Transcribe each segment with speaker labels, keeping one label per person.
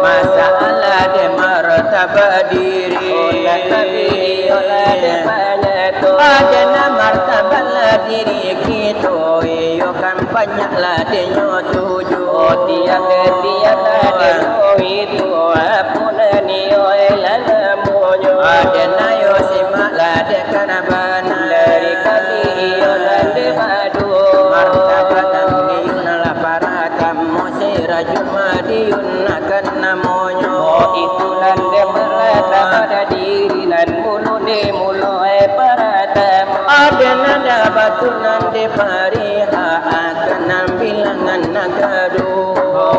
Speaker 1: masalah de martabat diri ada martabat diri kita yo kan banyaklah de nyotuju tiang de itu apun ni oi lalamunyo ada nayo simaklah de kanabana dari kali yo lande madu martabat nala para kamu sirajumadiun akan namonyo itu lande martabat diri lan mulu de mulu para tamu ada nada batu nande pariha akan bilangan nagadu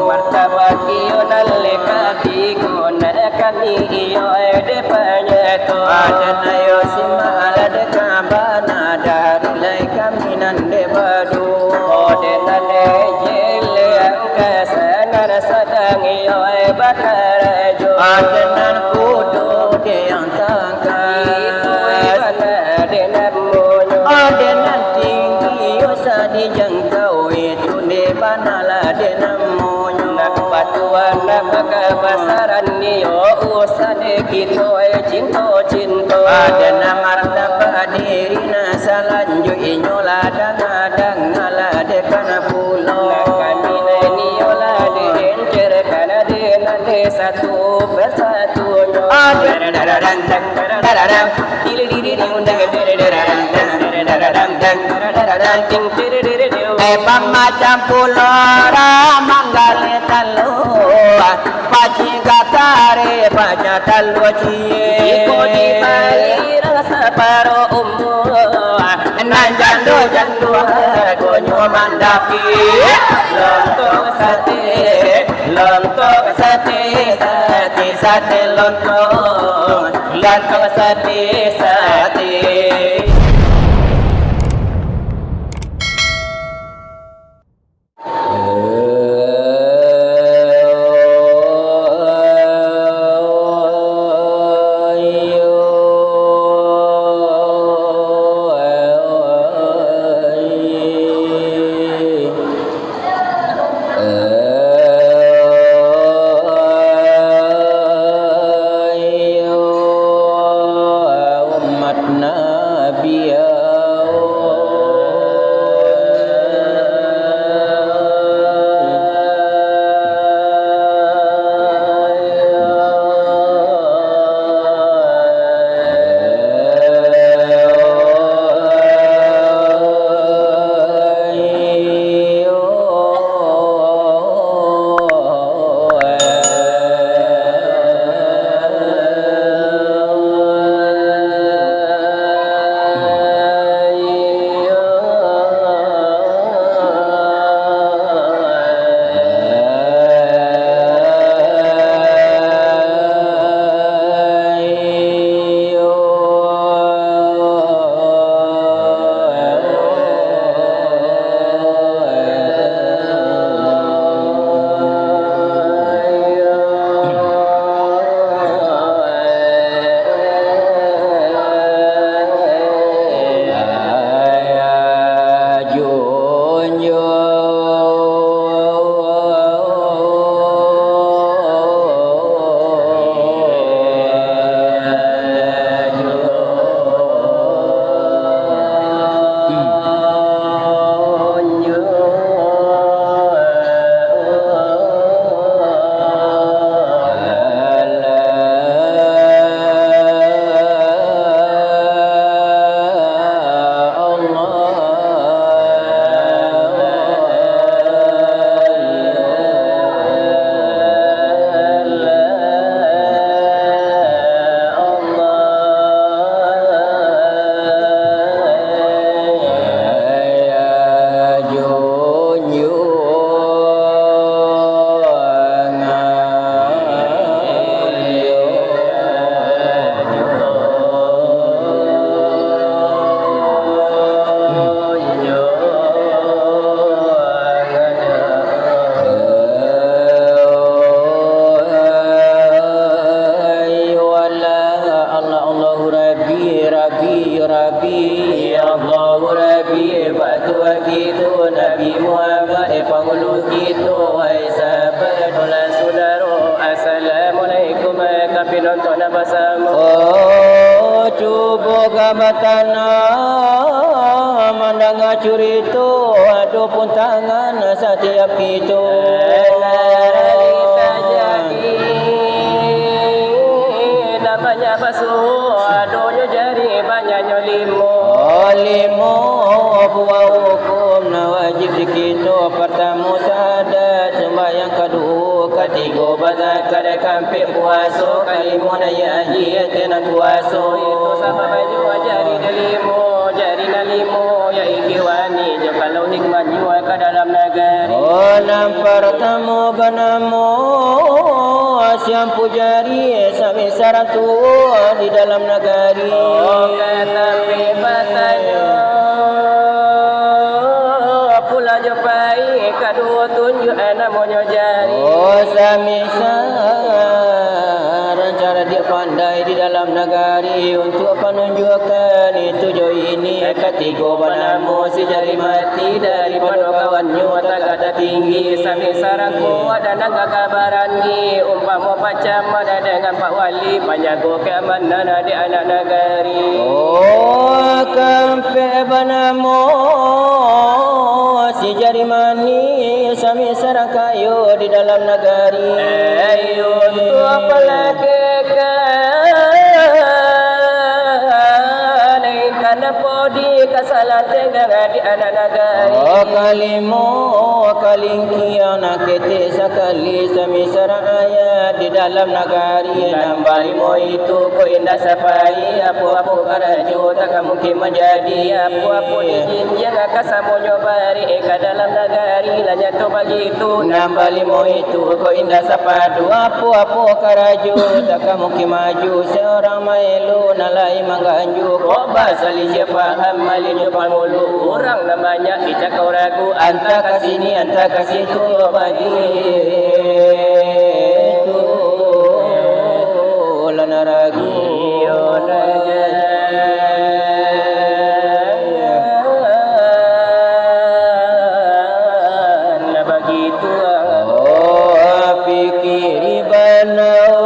Speaker 1: martabat iyo nalle kati kona kali iyo de panyato ada nayo simala de kabana dari lai kami nande badu ode nande jele angkasana sadang iyo bakarajo ada nan kudo de yang tangkas de namonyo ode nan tinggi usa di jangkau itu de banala de namonyo nak batuan nak kebasaran niyo usade kita cinto ada martabat diri nasalanju inyola dangadang ngala de kana pulo kami niyo la de encer kana de nande satu bersatu ada dadang dili undang macam pulo ramanggale talu paci gatare paca talu cie iko di bali rasa paro nan jandu gonyo mandaki lontong sate lontong sate
Speaker 2: pinonton bersama.
Speaker 1: Oh cuba gabatana mendengar cerita ada pun tangan setiap kita.
Speaker 2: Kita jadi namanya basuh adonyo jari banyaknya limo.
Speaker 1: Limo buah hukum na wajib di kita. Pertama sahadat, sembahyang kedua, ketiga bazakar, kampir puasa, kelima naya haji tenan puasa.
Speaker 2: Itu sama baju jari limo, jari limo ya ikiwani je kalau hikmat jiwa ke dalam negeri.
Speaker 1: Oh nam pertama banamo asyam pujari sami saratu di dalam negeri.
Speaker 2: Oh kata bebatanyo pula jopai kedua tunjuk namanya jari.
Speaker 1: Oh sami saran cara dia pandai di dalam negeri untuk menunjukkan itu jo ini. Ketiga banamo si jari mati daripada kawannya tak ada tinggi.
Speaker 2: Sami saranku ada naga kabaran ni umpama macam ada dengan Pak Wali panjago keamanan di anak negeri.
Speaker 1: Oh kampe banamo si jari mani sami sarang kayu di dalam negeri.
Speaker 2: Ayo tu apa lagi karena podi kasalah tengah di anak negeri.
Speaker 1: Oh kalimo kalingkian nakete sekali sami sarang ayat di dalam negeri. Nambah limo itu ko indah sapai apa-apa karajo tak mungkin menjadi.
Speaker 2: Apa-apa dijinjang kasamonyo bari ke dalam negeri lanya tu begitu.
Speaker 1: Nambah limo itu ko indah sapadu apa-apa karajo tak mungkin maju. Seorang mailu nalai mangganju kok basali siapa amalin pamulu.
Speaker 2: Orang namanya kau ragu
Speaker 1: anta kasini anta kasih tu bagi tu lana ragu
Speaker 2: begitu.
Speaker 1: oh pikiri banau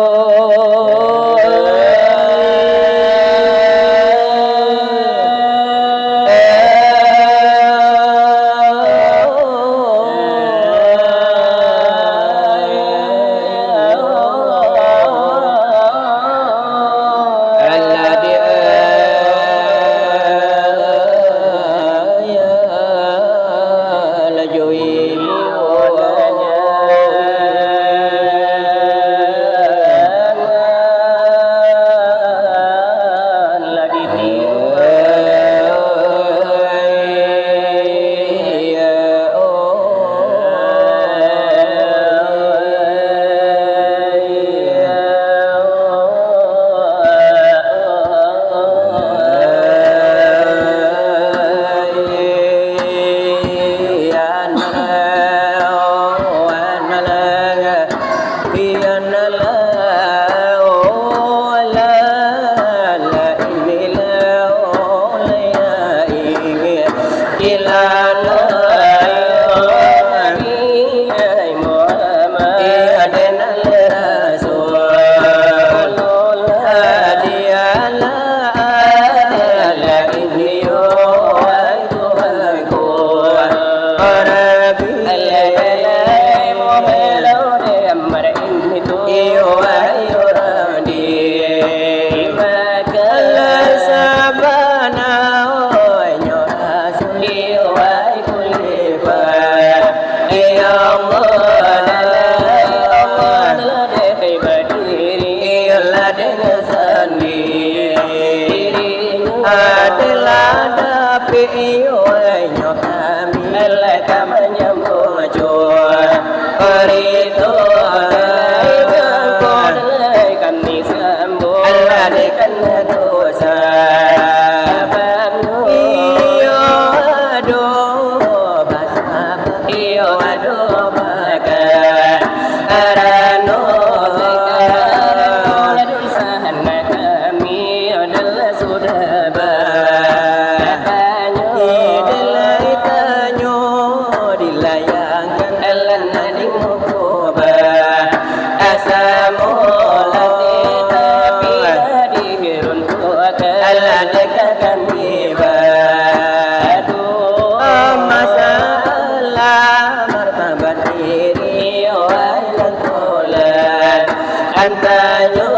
Speaker 1: antanyo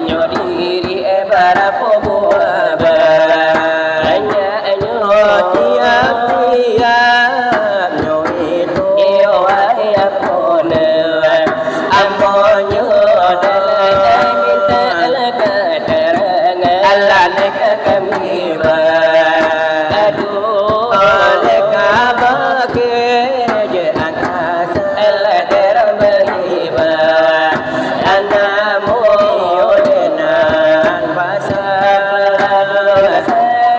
Speaker 1: nyo diri bara pobo anya nyo tiap tiap nyo itu ai apone amonyo dalai minta lakaterang Allah nek kami ba aduh nek abake je angkasa Allah deramberiba anamu yodenan pasal Allah delami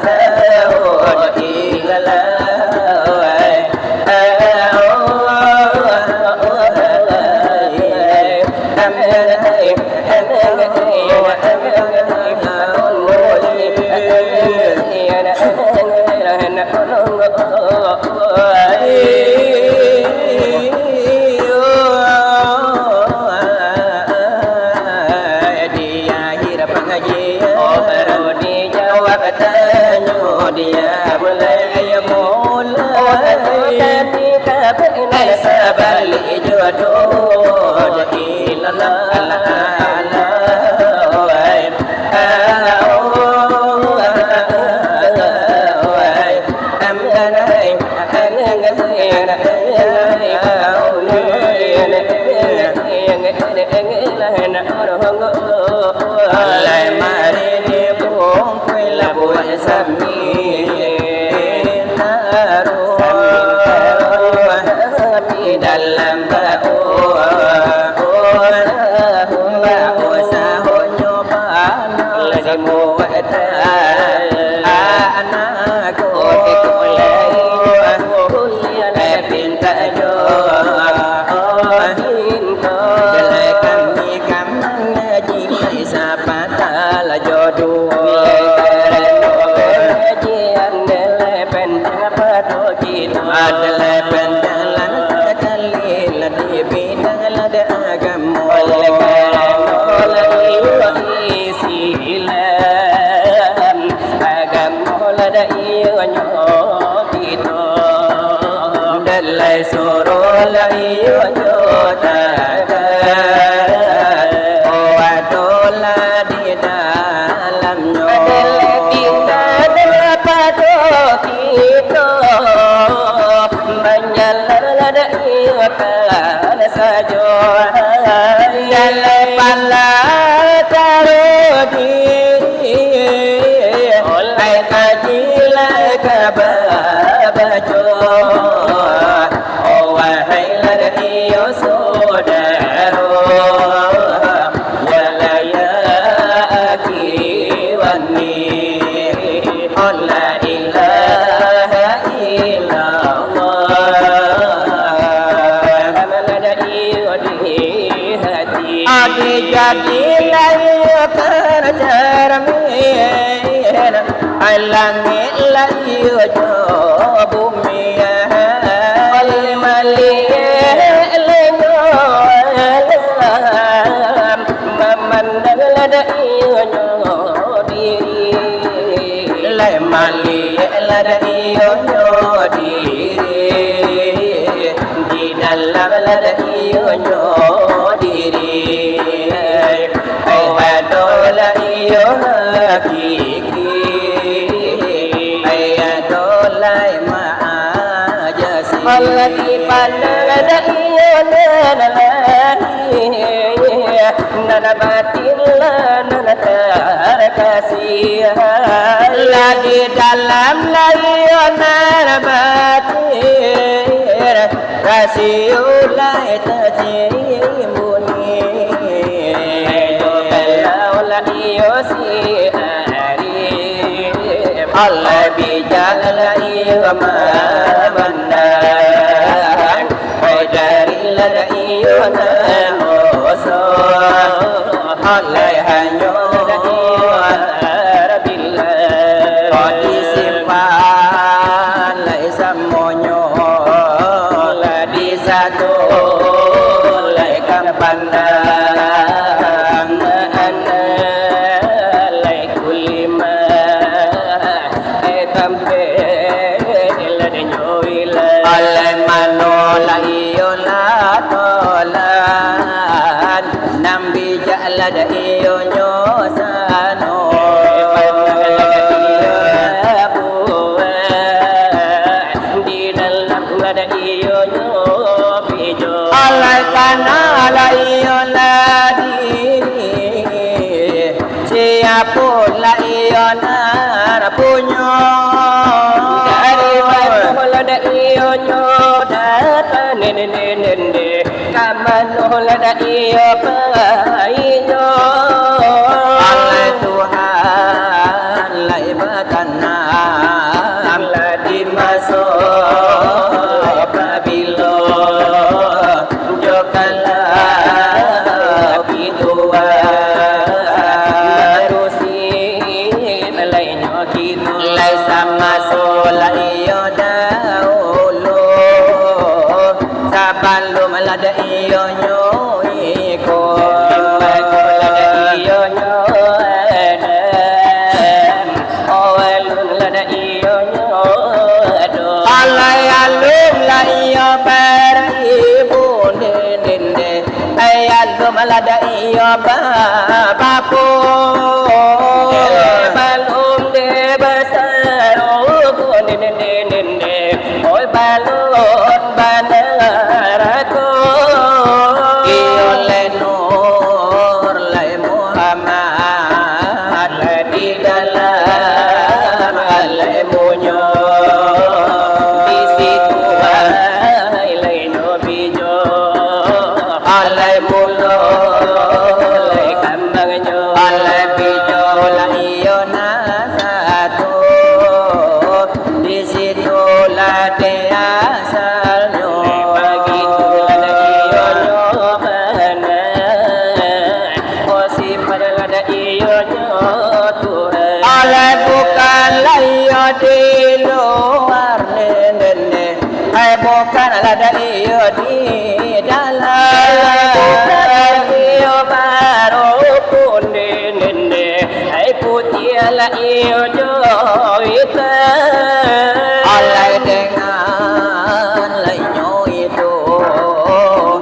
Speaker 1: santaro diri
Speaker 2: ada iyo nana batin nana terkasih
Speaker 1: la di dalam la iyo nana batin kasih ulai tercimbuni
Speaker 2: kalau la iyo si
Speaker 1: Allah bijak la iyo mandang dari la iyo naoso Allah hanyo Kodi simpan lai samonyo la di satu lai kang pandang
Speaker 2: lai kulima tampe la de nyoila
Speaker 1: Allah mano la iyo la tolan nambi jala da iyo nyosano Allah kana la iyo la di siapa la iyo na punyo
Speaker 2: dari mana la da iyo nyo data nene kamano la da iyo painyo
Speaker 1: Allah Tuhan la ibadana la di masuk babilo jokala bidua lai sama sola iyo daulo saban lu malada iyo nyo iko malada iyo nyo
Speaker 2: awalun lada iyo nyo
Speaker 1: alai alum la iyo beribu nende ay alum malada iyo bapu
Speaker 2: balum de besar oh nende oi balon banarako
Speaker 1: iyo le nur le Muhammad le di dalam le munyo
Speaker 2: di situ ai laino bijo
Speaker 1: alai mulo
Speaker 2: lai kambangnya
Speaker 1: alai bijo la iyo na satu di situ la de asalnya
Speaker 2: bagi lada iyo nyo mana osi pada lada iyo nyo Tuhan
Speaker 1: alai bukan la iyo di luar nene ay bukan la da iyo di dalam
Speaker 2: iyo baru pun nende ai putih la iyo jo ita
Speaker 1: alai dengan lainyo itu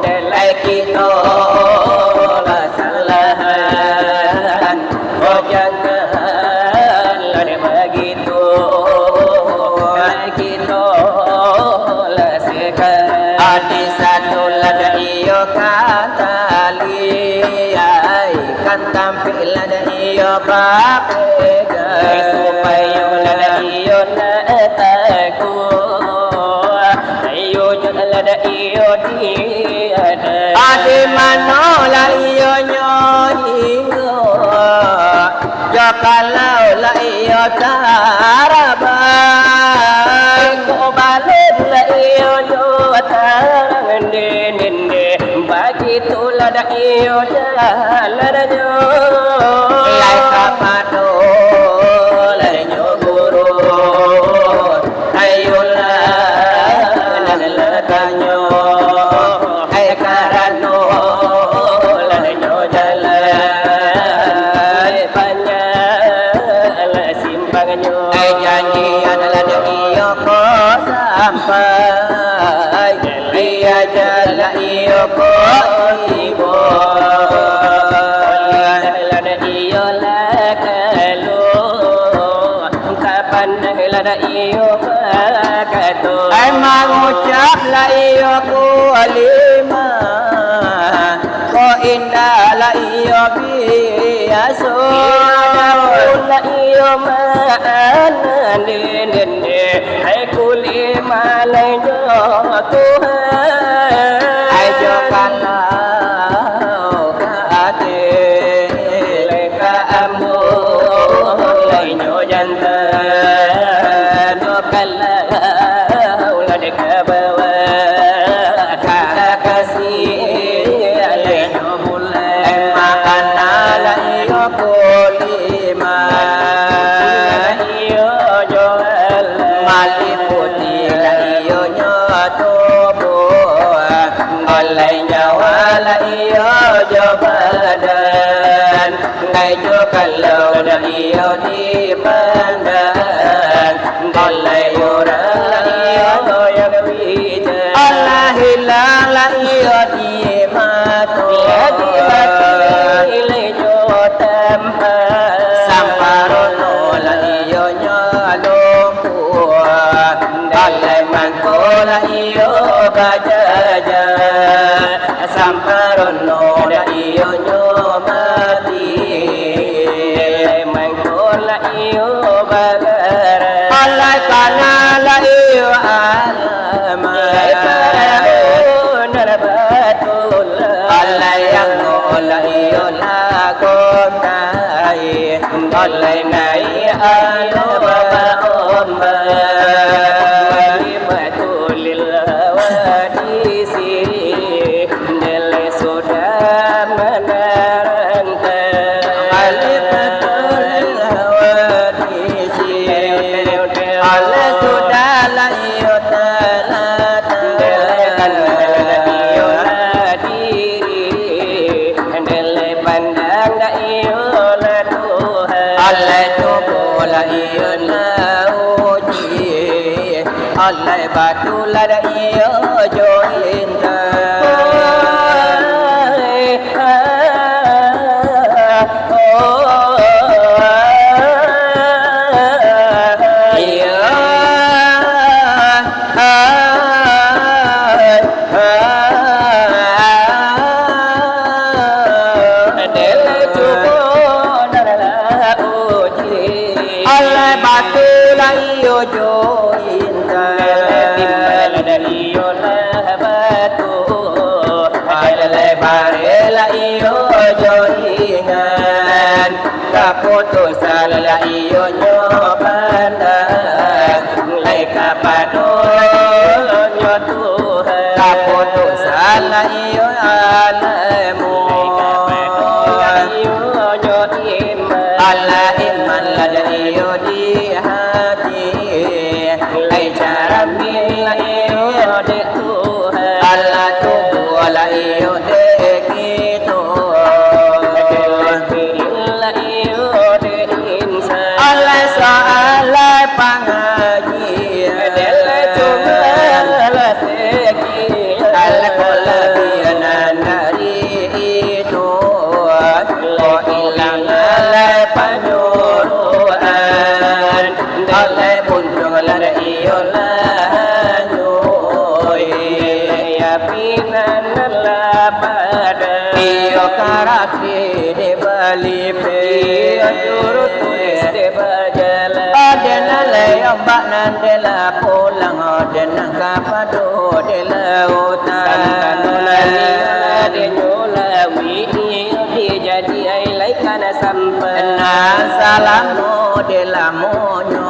Speaker 1: delai kita kesalahan
Speaker 2: oh jangan lada begitu kita lah sekarang
Speaker 1: adi satu lada iyo kata liai kan tampil lada iyo bapega
Speaker 2: supaya lada iyo na takut ayo jangan lada iyo tiada
Speaker 1: adi mano la iyo nyohingo yo kalau la iyo tarabang
Speaker 2: ko balik la iyo nyo tarang nende bagi tu lada iyo jalan nyo
Speaker 1: lai kapado lai nyo guru ayula nalakanyo ay karano
Speaker 2: lada nyo jalan banyak la simpang nyo
Speaker 1: ay janji adalah iyo ko sampai dia jala iyo ko ibo
Speaker 2: lada iyo la kalu kapan la iyo katu
Speaker 1: Ai mengucap la iyo kulima ko indah la iyo biaso
Speaker 2: la iyo manandinde hai kulima lai jo Tuhan
Speaker 1: ai jo kalau kaate
Speaker 2: leka ambo lai nyo janta no kalau la de kabawa kasih lai nyo bulan
Speaker 1: makana la iyo kulima
Speaker 2: iyo jo
Speaker 1: mali putih la iyo nyotobo oleh nyawa la iyo jo badan ngai jo kalau la iyo di pandan oleh orang la iyo
Speaker 2: yang wita
Speaker 1: Allah hilang la iyo di matu
Speaker 2: di mati lai jo tempat
Speaker 1: samparono la iyo nyalompu oleh mangko la iyo bajaja samparono la iyo nyomati
Speaker 2: mangkola iyo bagara
Speaker 1: oleh kana la iyo alama oleh yang la iyo lagonai oleh nai alama omba
Speaker 2: batulil wadisi nilai sudah menarangkan
Speaker 1: Allah sudah la iyo Allah coba la iyo la uji Allah batu la iyo jointa Allah batu la iyo jointa Allah bare la iyo joingan kaputusan la iyo nyobanda lai kapado
Speaker 2: Tuhan
Speaker 1: kaputusan la iyo alamu Allah iman la iyo di hati ai cara bila iyo de Tuhan Allah tubuh la iyo de gitu Allah soalai pengajian Allah kola bianan dari itu oh ilang Allah penyuruhan Allah buntung la iyo lanyoy iyo karaki de balipe
Speaker 2: turut tulis de bajala
Speaker 1: adena layang baknan de la pulang adena kapado de la utan
Speaker 2: de nyola wi di jadi ai lai kana sampan
Speaker 1: na salam no de la monyo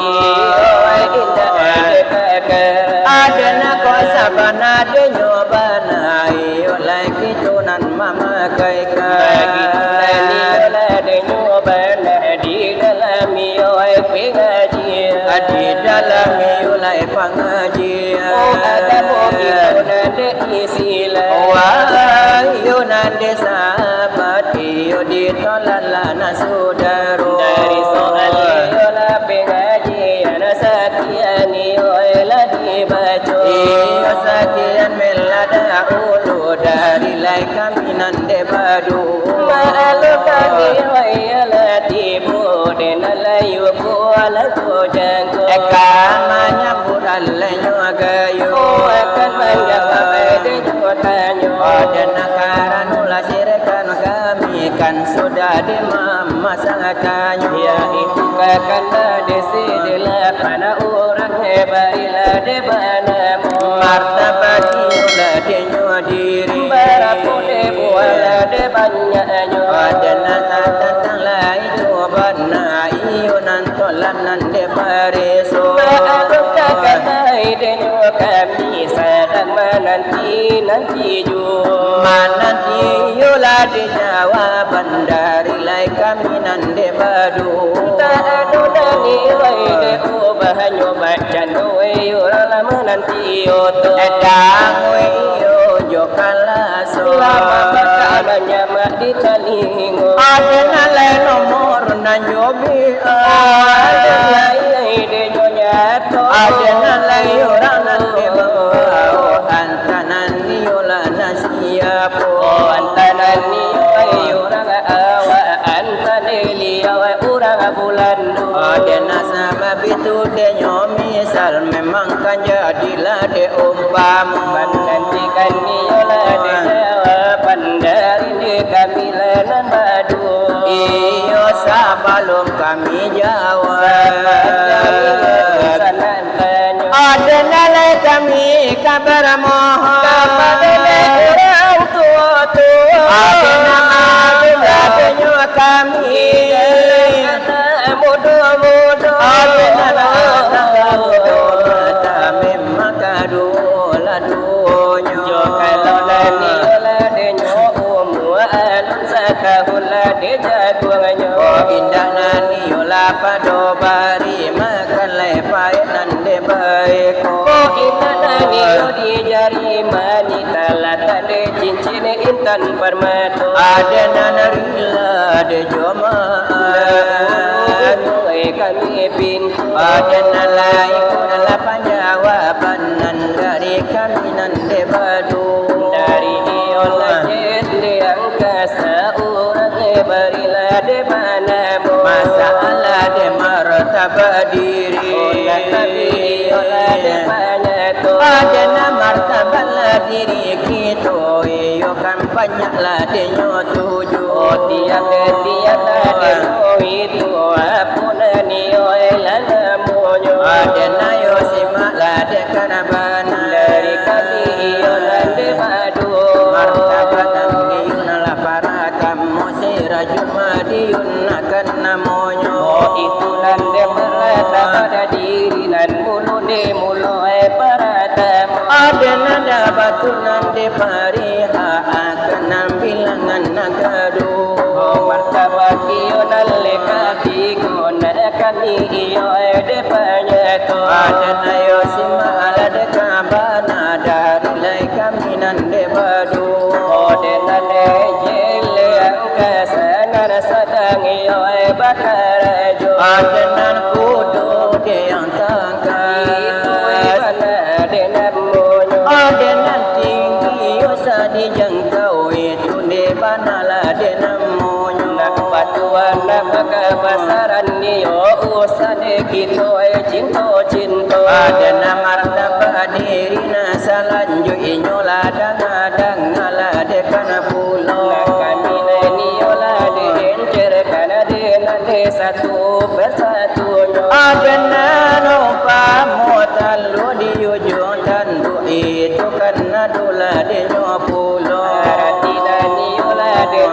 Speaker 2: ai inda de kakara
Speaker 1: adena ko sabana de nyobana iyo lai kitunan mama kai
Speaker 2: bagi nani la de nyobana di dalam yo ai pengaji
Speaker 1: di dalam iyo lai pengajian
Speaker 2: oh ada mogi nande isila
Speaker 1: wah iyo nande sahabat iyo ditolak saudara
Speaker 2: dari soal yo la pengaji ana sakiani oi la dibaca
Speaker 1: iyo sakian melada ulu dari lai kaminan de badu
Speaker 2: malu kami oi la tibu den la yu ko la ko jangko
Speaker 1: eka kan sudah di mama sangat tanyo
Speaker 2: Ya itu kakanda desi dela pana orang hebarilah de banamu
Speaker 1: martabat ila denyo diri
Speaker 2: Barapune buala de banyaknya
Speaker 1: adana tatang lai cobana iyo nan tolan nan de pareso
Speaker 2: Maafkan kakandai denyo kami sedang menanti ju
Speaker 1: mananti yola de jawaban dari lai kami nan de badu
Speaker 2: Tak ada nani wai de ubah nyoba candu yurala menanti yoto
Speaker 1: edang yo yo kala so
Speaker 2: Lama bakalanya mak di talingo
Speaker 1: adana lai nomor nan yobi
Speaker 2: Ada lai de nyonya to
Speaker 1: adana lai orang nan de bawa antanan yola nasiapo
Speaker 2: Antanan ni wai urang awa antane liya wai urang bulan
Speaker 1: adana sama bitu de nyomi sal memang kan jadilah de umpama
Speaker 2: Menantikan ni yola de jawaban dari ni kami lanan madu
Speaker 1: iyo sabalum kami jawab
Speaker 2: Sanan tanyo
Speaker 1: adana lai kami kabar mohon
Speaker 2: Kepada orang tua-tua
Speaker 1: adana adana kami
Speaker 2: Mudah-mudah
Speaker 1: adana adana memang kadu ladunya
Speaker 2: Jo kalau lani ola de nyo umua alun sakahula de jaguannya
Speaker 1: oh indah nani yola pado bari makan lepai nan de baik
Speaker 2: Oh kita nani yo di jari mani talata de cincin intan permata
Speaker 1: adana narila de jomaan
Speaker 2: kami pin
Speaker 1: adana lai kala panjawaban nan dari kami nan de badu
Speaker 2: dari diola jendli angkasa orang barilah de manamu
Speaker 1: masalah de martabat diri
Speaker 2: Ola kami diola de banyak
Speaker 1: adana martabat la diri kita iyo kan banyaklah de nyotuju
Speaker 2: tiap de itu apuna ni lana monyo
Speaker 1: adana yo simaklah de kanabana
Speaker 2: dari kami diola de madu
Speaker 1: martabat angin la para kamu sirajul madiun akan namonyo
Speaker 2: itulah de merata pada diri nan mulu de mulai paratam
Speaker 1: adana dabatul nan de pariha akan bilangan nagadu
Speaker 2: martabat ional lekati kona kami iyo de panyato
Speaker 1: adana yo simala de kabana dari lai kami nan de badu
Speaker 2: ode nane jele angkasa nana sadang iyo bakarajo
Speaker 1: adana kudu de yang
Speaker 2: itu
Speaker 1: tangkas
Speaker 2: mana de namonyo
Speaker 1: adana tinggi yo sadi jangkau itu de banala de namonyo
Speaker 2: nak batuan nak kebasaran niyo usane gitu cinto
Speaker 1: adana martabat diri na salanju inyola dang ala de kana pulo
Speaker 2: kami niyo la de encer kana de nande satu persatu
Speaker 1: adana no pamotal lo di ujung tandu itu kana dula de nyopulo
Speaker 2: Ratina niyo la de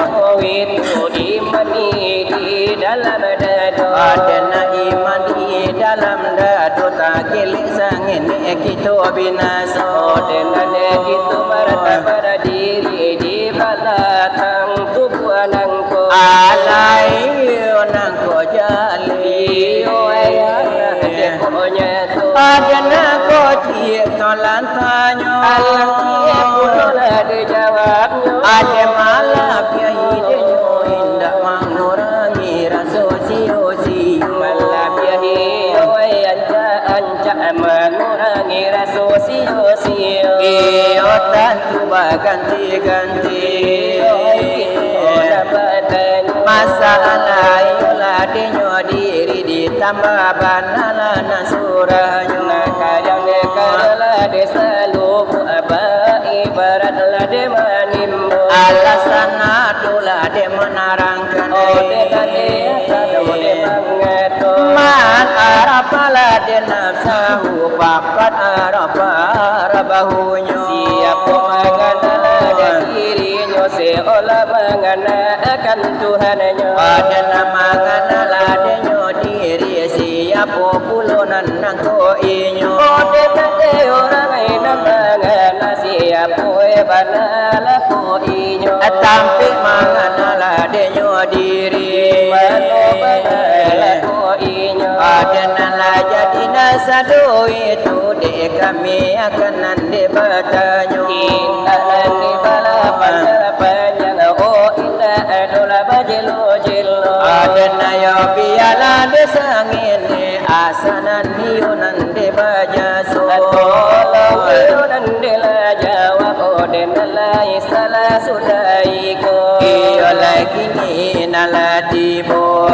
Speaker 2: itu imani di dalam dado
Speaker 1: adana iman di dalam dadu takilik sangin kita binaso
Speaker 2: denane itu martabat diri di belakang tubuh anangku
Speaker 1: alai nang ko jali adana ko tie tolan tanyo ade malap ya ide nyo indak mangurangi rasa siosi iyo tantu baganti-ganti masalah iyola denyo diri ditambah banala nasurahnya
Speaker 2: Kadang nekala desa lubu aba ibarat la de manimbo
Speaker 1: alasan adulah de menara Raden Sahu papat Arabahunya
Speaker 2: Siapa mengenal dirinya seolah mengenalkan Tuhannya.
Speaker 1: Raden mengenal diri siapa pulunan nangkoinyo.
Speaker 2: Raden orang yang mengenal siapa benar koinyo.
Speaker 1: Tapi mengenal diri
Speaker 2: benar koinyo.
Speaker 1: Raden jadi nasado itu de kami akan nande batanyo.
Speaker 2: Indah nandi balapan panjang oh indah adola bajelo jelo.
Speaker 1: Raden ayo biala desangin asanan niyo nande bajaso.
Speaker 2: Kalau nande la jawab oden la salah sudai ko.
Speaker 1: Iyo lagi ni naladibo.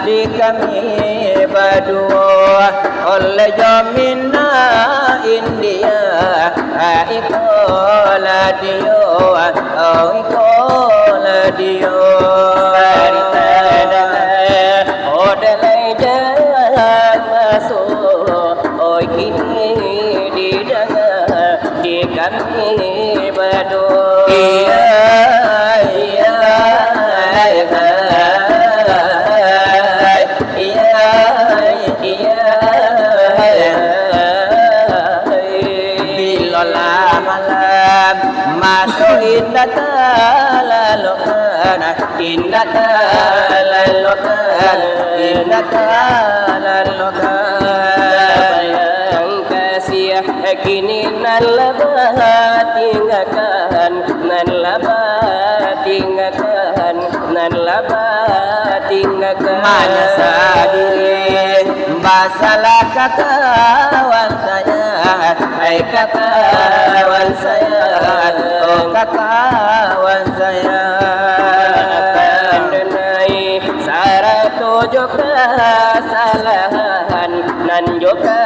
Speaker 1: Di kami berdua oleh jamina India ikola dio ikola dio
Speaker 2: Sarita odalai jalan masuk oi kini di dalam di kami berdua. Indah talalukan, indah talalukan, indah talalukan. Yang kasih kini nan lebat tinggalkan, nan lebat tinggalkan, nan lebat tinggalkan.
Speaker 1: Mana sadiri masalah kawan saya, hai kawan saya, oh kawan saya.
Speaker 2: Denai syarat tujuh kesalahan, nan juga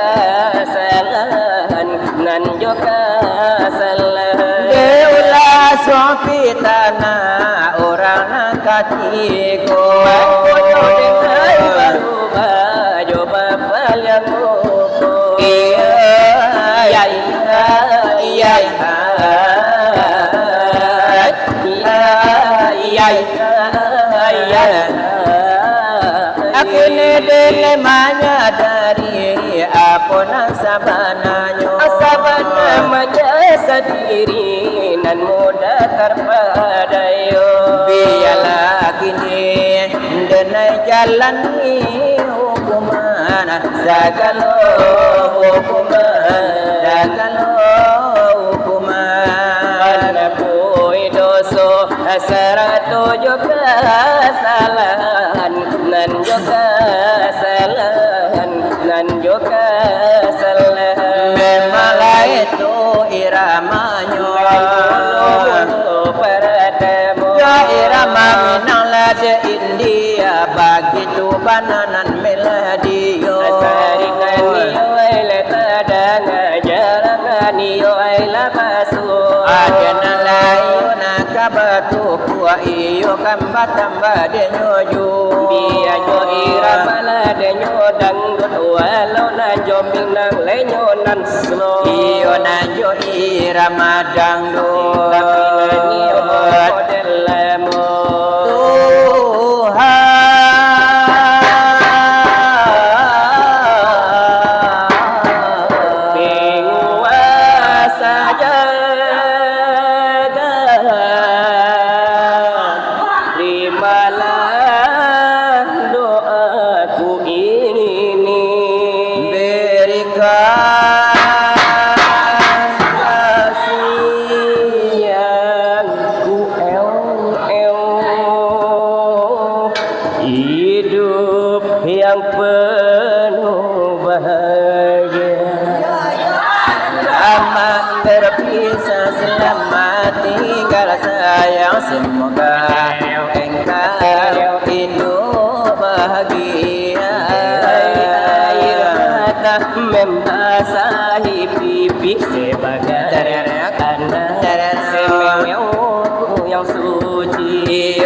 Speaker 2: kesalahan, nan juga kesalahan.
Speaker 1: Deulah sopi tanah orang nakatiku.
Speaker 2: Aku denai berubah coba yang ukur.
Speaker 1: Iya, iya, iya, aku nedele menyadari apa nasabananya.
Speaker 2: Sabana majasa diri nan mudah terpadayo.
Speaker 1: Biarlah kini denai jalani hukuman segala hukuman segala hukuman.
Speaker 2: Pui doso asara tujuh kesalahan nan juga kesalahan nan juga kesalahan.
Speaker 1: Memanglah itu iramanya
Speaker 2: peradamu.
Speaker 1: Ya irama minanglah de India begitu bananan melodiyo.
Speaker 2: Asarikan niyo ay lepad ngajaran niyo ay lapasu.
Speaker 1: Adana layo nakabatu kuwa iyo kamba denyo ju.
Speaker 2: Biya jo irama la denyo dangdut walau na jo minang lenyo nan slow.
Speaker 1: Iyo nanjo irama dangdut.
Speaker 2: Tapi na niyo modelemu. Hidup yang penuh bahagia.
Speaker 1: Aman berpisah selamat tinggal sayang semoga engkau hidup bahagia.
Speaker 2: Air mata membasahi pipi sebagai tanda semewaku yang suci.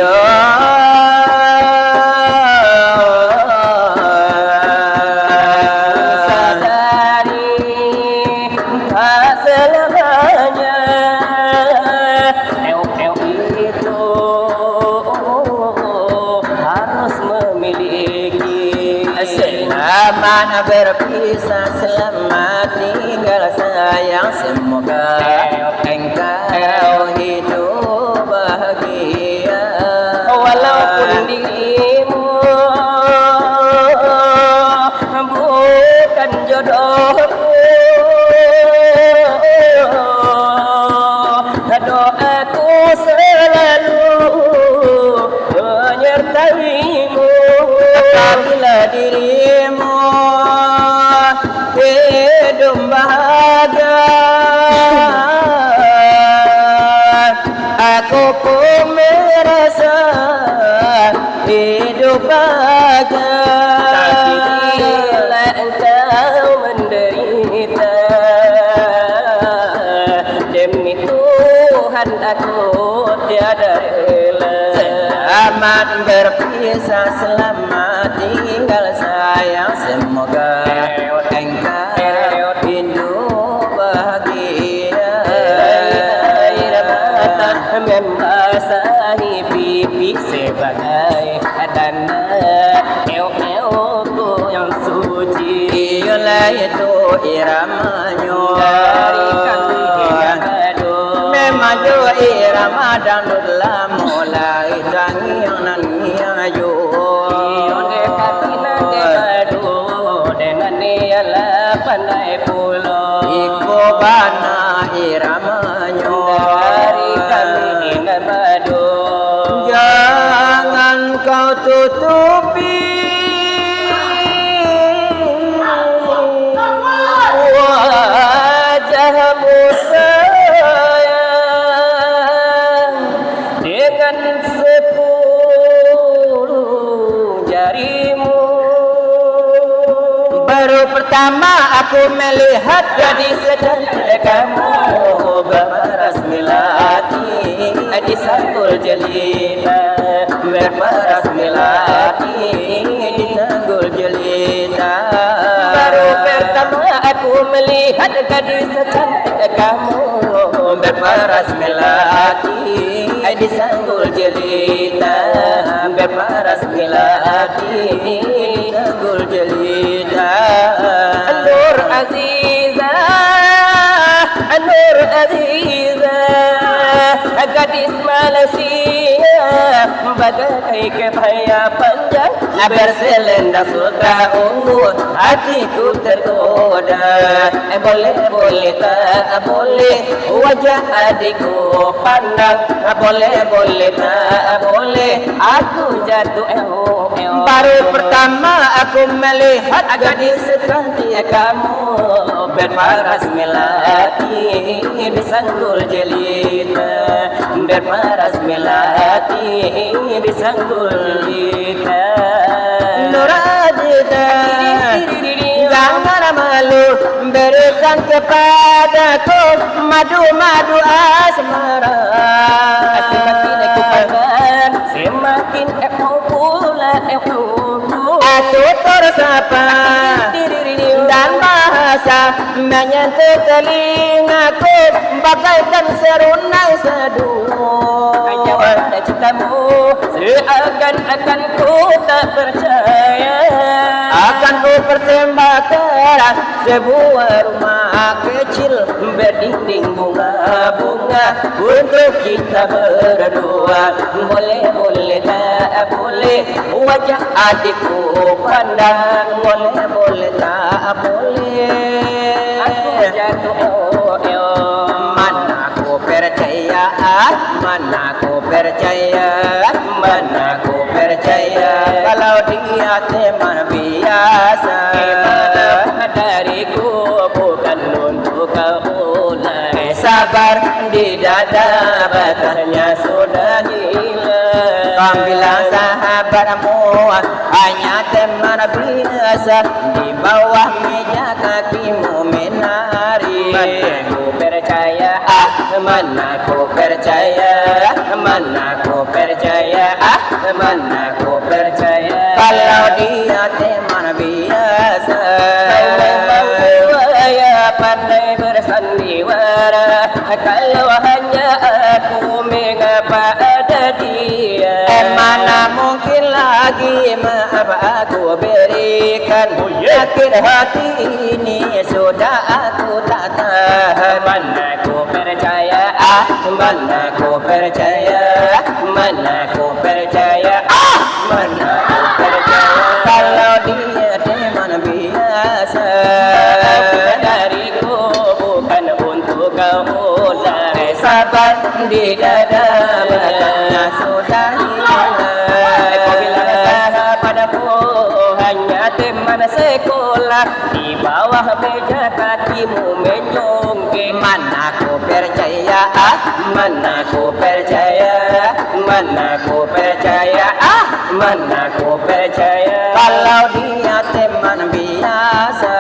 Speaker 1: Selamat berpisah selamat tinggal sayang semoga engkau hidup bahagia.
Speaker 2: Walaupun dirimu bukan jodohku, doaku selalu menyertaimu.
Speaker 1: Apabila dirimu hidup bahagia, aku pun merasa hidup bahagia.
Speaker 2: Tapi bila engkau menderita, demi Tuhan aku tiada rela.
Speaker 1: Selamat berpisah selamat tinggal sayang semoga engkau hidup bahagia.
Speaker 2: Air mata membasahi pipi sebagai tanda ew-ewku yang suci.
Speaker 1: Ialah itu iramanya
Speaker 2: Dari kami hingga madu,
Speaker 1: memang jo irama dangdut lah mulai tangiang nangiayo.
Speaker 2: Onde kaki nanti madu, dengan ialah pandai pulau.
Speaker 1: Iko bana iramanya
Speaker 2: Dari kami hingga madu,
Speaker 1: jangan kau tutupi
Speaker 2: wajahmu sayang dengan 10 jarimu.
Speaker 1: Baru pertama aku melihat gadis secantik kamu berparas melati di sanggul jelita, berparas melati di sanggul jelita.
Speaker 2: Baru pertama aku melihat gadis secantik kamu
Speaker 1: berparas melati di sanggul jelita, berparas melati di sanggul jelita.
Speaker 2: Nur Aziza, Nur Aziza, gadis Malaysia bagai kebaya panjang berselendang sutra ungu, hatiku tergoda. Boleh tak boleh wajah adikku pandang, boleh tak boleh aku jatuh
Speaker 1: Baru pertama aku melihat gadis secantik kamu berparas melati di sanggul jelita, berparas melati di sanggul jelita. Nur Aziza, jangan malu berikan kepadaku madu-madu asmara.
Speaker 2: Semakin aku pula
Speaker 1: Aku tersapa dan bahasa menyentuh telingaku bagaikan serunai sedu.
Speaker 2: Pada cintamu seakan-akan ku tak percaya.
Speaker 1: Akan ku persembahkan sebuah rumah kecil berdinding bunga-bunga untuk kita berdua. Boleh tak boleh wajah adikku pandang, boleh tak boleh
Speaker 2: Aku jatuh
Speaker 1: mana ku percaya, mana ku percaya, mana ku percaya kalau dia teman biasa
Speaker 2: dariku bukan untuk kau lagi.
Speaker 1: sabar di dada batasnya sudah hilang. Kau bilang sahabatmu hanya teman biasa, di bawah meja kakimu menari.
Speaker 2: Mana ku percaya, mana ku percaya, mana ku percaya, mana ku percaya.
Speaker 1: Kalau dia teman biasa,
Speaker 2: Kau memang buaya pandai bersandiwara. Kalau hanya aku, mengapa ada dia?
Speaker 1: mana mungkin lagi maaf aku berikan. Sakit hati ini sudah aku tak tahan.
Speaker 2: Mana ku percaya, mana ku percaya, mana ku percaya, mana ku percaya.
Speaker 1: Kalau dia teman biasa,
Speaker 2: Dariku bukan untuk kau lari.
Speaker 1: sabar di dada batasnya sudah hilang.
Speaker 2: Kau bilang sahabatku hanya teman sekolah, di bawah meja kakimu menyongking.
Speaker 1: Mana ku percaya,
Speaker 2: Mana ku percaya, mana ku percaya, mana ku percaya.
Speaker 1: kalau dia teman biasa.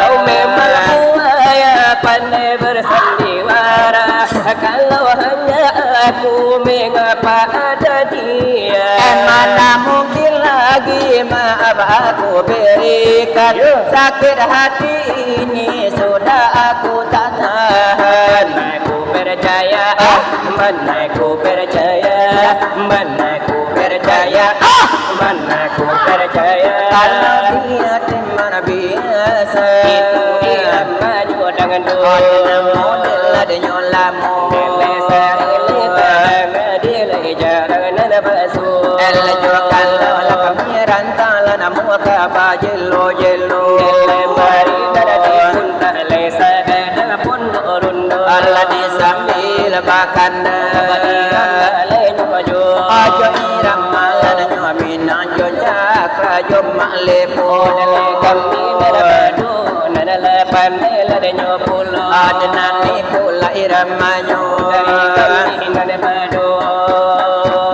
Speaker 2: Kau memang buaya pandai bersandiwara. Kalau hanya aku, mengapa ada dia?
Speaker 1: Mana mungkin lagi maaf aku berikan. Sakit hati ini sudah aku tak tahan.
Speaker 2: Mana ku percaya, mana ku percaya, mana ku percaya, mana ku percaya.
Speaker 1: Kalau dia teman biasa,
Speaker 2: Itu dia maju dengan
Speaker 1: model ada nyolamu. Ella jo kalau la kamiran tala namu ka jelo jelo. Allah di sambil bakanda. Ajo iramalan nyamina jo jakra jo malepo. Adenani pula iramanyo.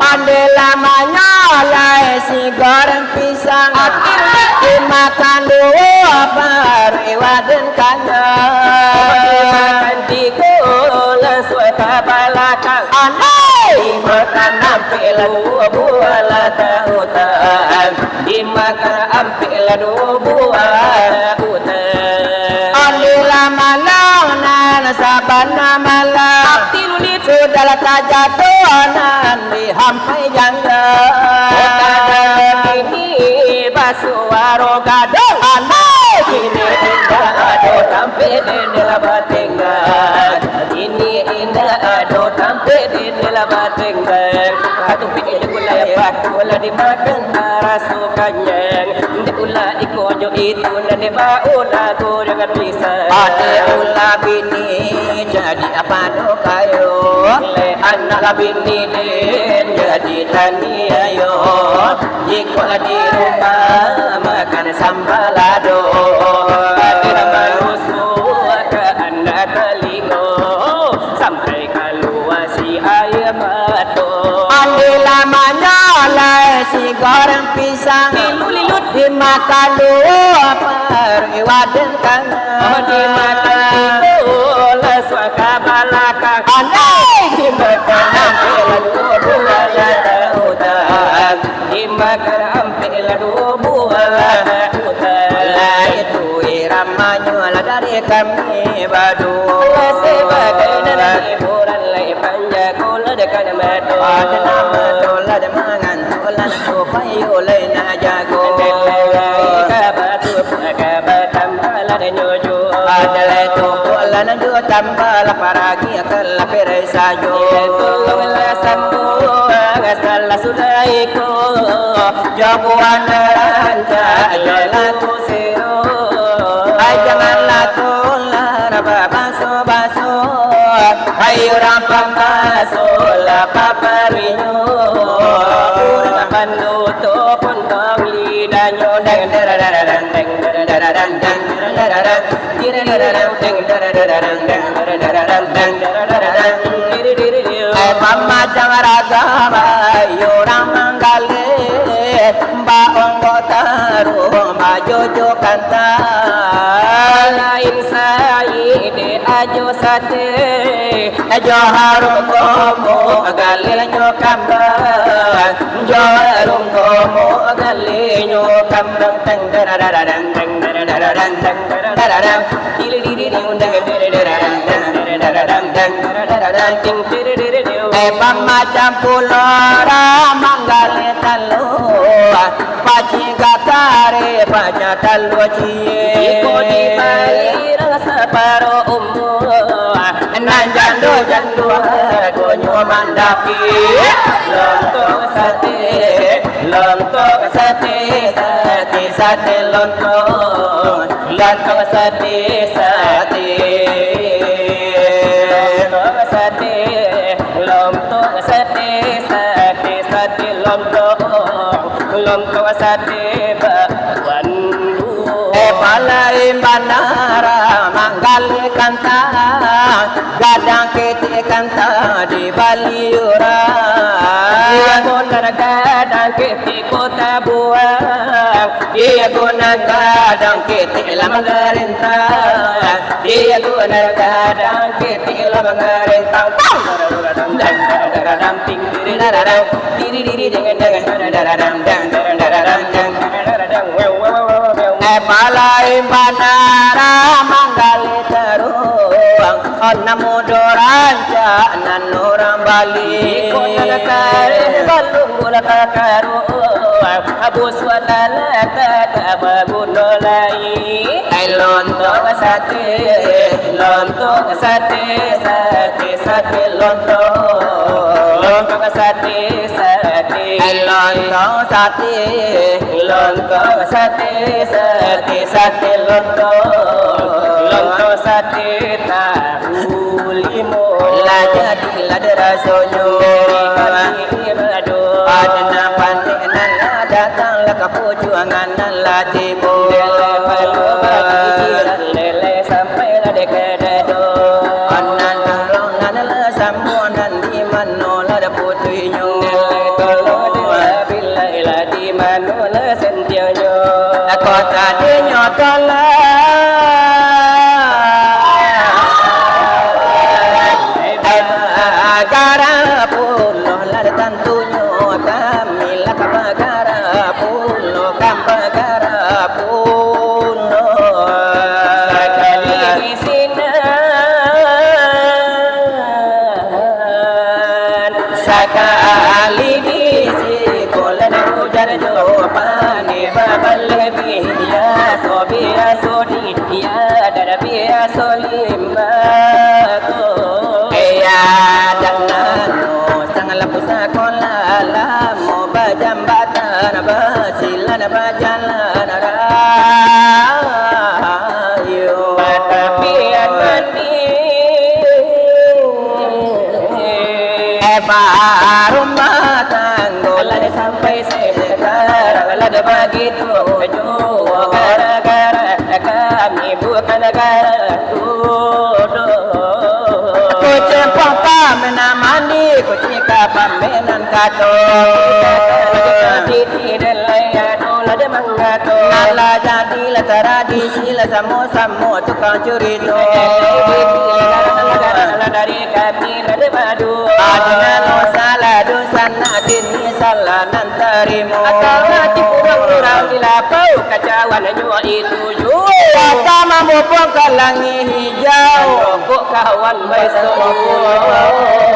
Speaker 1: Ande lamanya lai si goreng pisang. Dimakan dua baru waden kanyang. Dimakan ampil dua buah lada hutan.
Speaker 2: Dimakan ampil dua buah hutan.
Speaker 1: Ande lama-lama sabana malam. Sudah tak jatuhanan dihampai jangga.
Speaker 2: Ini basuaro gadang. Ini indah ado tampe di labatengan. Ini indah ado tampe di labatengan. Atu pikir gula batu la dimakan rasukannya. Ulah ikojo itu nade bau lagu dengan pisang.
Speaker 1: Ade ulah bini jadi apa do kayo.
Speaker 2: Anak bini den jadi tani ayo. Jika di rumah makan sambal lado. Kita malusu ke anak telingo sampai keluar si ayam ato.
Speaker 1: Ande lamanya lai si goreng pisang.
Speaker 2: Lilut
Speaker 1: Dimakan dua pergi waden kanan.
Speaker 2: dimakan itu suaka balakang. Dimakan ambil dua buah lada hutan. Dimakan ambil dua buah lada hutan.
Speaker 1: Lah itu iramanya lah dari kami badu.
Speaker 2: Sebagai dari hiburan lai panjang kula dekat madu.
Speaker 1: Ada nama tola de mangan tola na supaya oleh na jago. Ada le tu tola na dua tambah la paragi akan la perai sajo.
Speaker 2: Sudah ikut jagoan rancak jalan tu siro.
Speaker 1: Ay janganlah tola raba baso. Ayo rampang baso la paparinyo.
Speaker 2: Urang bandu tu pun tong lidahnya deng deng deng deng deng deng deng deng deng deng deng deng deng deng deng deng
Speaker 1: Pamacam ragama orang manggale baong taruh majojo kanta
Speaker 2: lain sai de ajo sate
Speaker 1: Joharum gomo galil nyo kamba Joharum gomo galil nyo kamba tang darararang tang darararang tang darararang dili dili undang darararang darararang tang darararang ting dili pamacam pulora manggale talu paci gatare paja talu cie
Speaker 2: iko di bali rasa paro
Speaker 1: Nanjando jando konyo mandaki lontong sate sate lontong sate lontong sate bakwandu
Speaker 2: balai
Speaker 1: manara manggale kanta gadang kete kanta di baliura
Speaker 2: dia guna gadang kete kota buang
Speaker 1: dia guna gadang kete lamgarenta dia guna gadang kete lamgarenta daradam ting daradam diri diri dengan daradam daradam balai manara manggale teruang namo doranca nanurang bali
Speaker 2: kota kare balung bola kakaru abu swalala tababunolai
Speaker 1: lontong sate sate lontong sate lontong sate tahu limo la jadi la rasonyo adana pantenan la datang la kepujuangan la tibo
Speaker 2: lele sampai la dekedo
Speaker 1: anan tolongan la sambuan di mano la putuinyo
Speaker 2: bila di mano la sentioyo
Speaker 1: kota dinyo tola gara pulo la tantunyo kami la kabagara pulo kambagara pulo
Speaker 2: kali sinan
Speaker 1: sakali di sikolan ujar jopane babal biya sobia sodi ya darabia solimba jambatan basilan bajalan rayo
Speaker 2: tapian mandi
Speaker 1: rumah tanggolan sampai sekarang ada begitu jauh gara-gara kami bukan negara cepok pamenan mandi kucika pamenan kato titi delaya dola de mangato nala jadi la tradisi la samo tukang curito dari kami la de madu adana no salah dosana dini salah nantarimo atau kurang dilapau kacawan nyua itu kata mampu kalangi hijau
Speaker 2: kawan besok